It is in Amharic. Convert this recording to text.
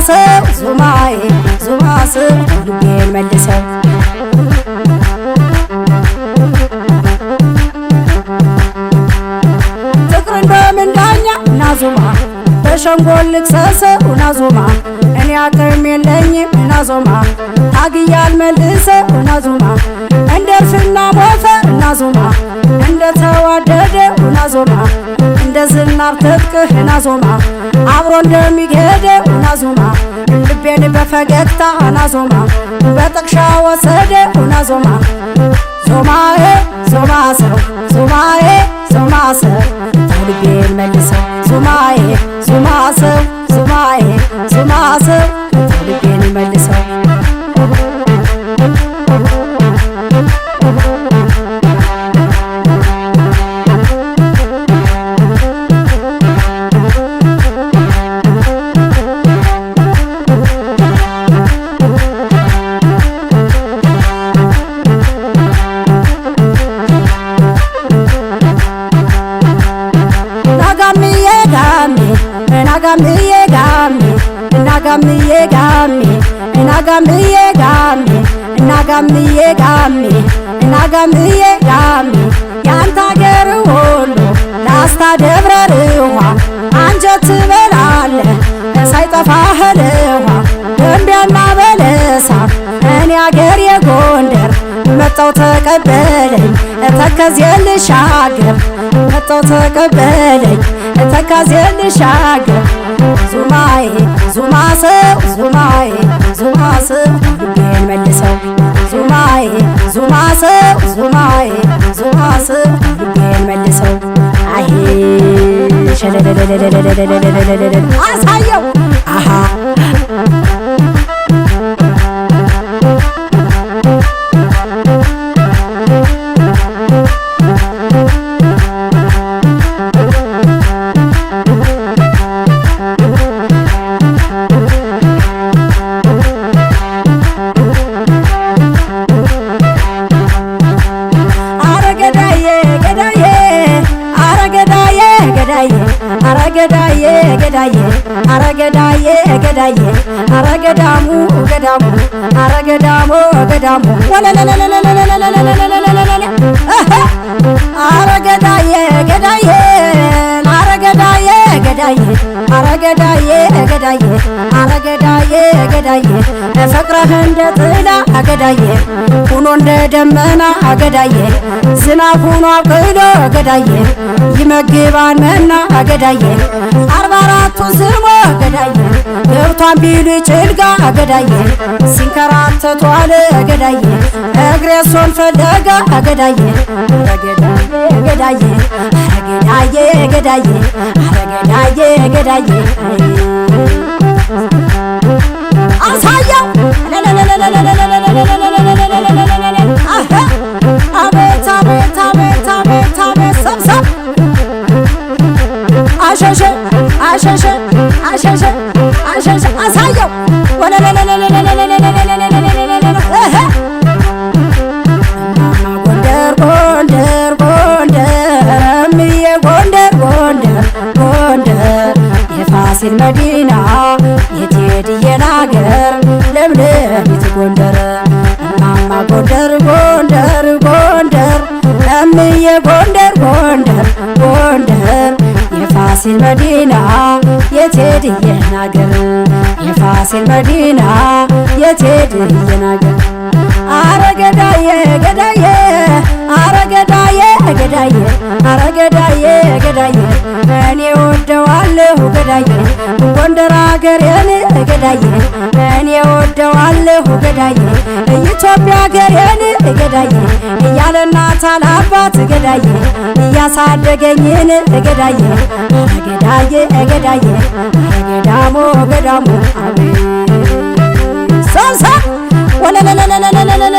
ሰው ዙማዬ ዙማ ሰው ልቤን መልሰው ፍቅርን በምንዳኛ ናዙማ በሸንጎል ልክሰሰው ናዙማ እኔ አቅም የለኝም ናዙማ ታግያል መልሰው ናዙማ እንደ እርፍና ሞፈር ናዙማ እንደ ተዋደደ ናዙማ እንደ ዝናር ትጥቅህ ናዙማ አብሮ እንደሚሄደው ናዙማ ልቤን በፈገግታ ናዙማ በጥቅሻ ወሰደ ናዙማ ዙማዬ ዙማ ሰው ዙማዬ ዙማ ሰው ልቤን መልሰው ዙማዬ ዙማ ሰው ዙማዬ ዙማ ሰው ልቤን መልሰው ናጋምዬ ጋሜ ናጋምዬ ጋሜ ናጋምዬ ጋሜ ናጋምዬ ጋሜ ናጋምዬ ጋሜ ያንተ አገር ወሎ ላስታ ደብረ ርዋ አንጀት ትበላለህ ሳይጠፋህ ልዋ ደንቢያና በለሳ እኔ አገር የጎንደር መጣው ተቀበለኝ ተከዜን ልሻገር መጣው ተቀበለኝ ተከዜን ልሻገር ዙማዬ ዙማ ሰው ዙማዬ ዙማ ሰው ልቤን መልሰው ዙማዬ ዙማ ሰው ዙማዬ ዙማ ሰው ልቤን መልሰው አሄ ሸለለለለለለለለለለለለለ አሳየው አሃ አረገዳዬ ገዳዬ አረገዳዬ ገዳዬ አረገዳሙ ገዳሙ አረገዳሙ ገዳሙ ወለለለለለለለለለለለለለለ አረገዳዬ ገዳዬ አረገዳዬ ገዳዬ አረገዳዬ ገዳዬ አረገዳዬ ገዳዬ ፍቅርህ እንደ ጥላ ገዳዬ ሁኖ እንደ ደመና ገዳዬ ዝናብ ሁኖ አብቅሎ ገዳዬ ይመግባልና ገዳዬ 44ቱ ዝሞ ገዳዬ ገብቷን ቢሉ ጭልጋ ገዳዬ ሲንከራተቱ አለ ገዳዬ እግሬ እሱን ፈለጋ ገዳዬ ገዳዬ ገዳዬ ገዳዬ ገዳዬ ገዳዬ አሳየው አቤት አቤት አቤት አቤት አቤት ሰብሰብ አሸሸ አሸሸ አሸሸ አሸሸ አሳየው ጎንደር ጎንደር ጎንደር እምዬ ጎንደር ጎንደር ጎንደር የፋሲል መዲና የቴድዬን አገር ለምለሚት ጎንደር እማማ ጎንደር ጎንደር ጎንደር እምዬ ጎንደር ጎንደር ጎንደር የፋሲል መዲና የቴድዬን አገር የፋሲል መዲና የቴድዬን አገር አረገዳዬ ገዳዬ አረገዳዬ ገዳዬ አረገዳዬ ገዳዬ እኔ ወደዋለሁ ገዳዬ ጎንደር አገሬን ገዳዬ እኔ ወደዋለሁ ገዳዬ ኢትዮጵያ አገሬን ገዳዬ እያለ እናት አባት ገዳዬ እያሳደገኝን ገዳዬ ገዳዬ ገዳዬ ገዳሞ ገዳሞ አቤት ሰብሰብ ወለለለለለለለ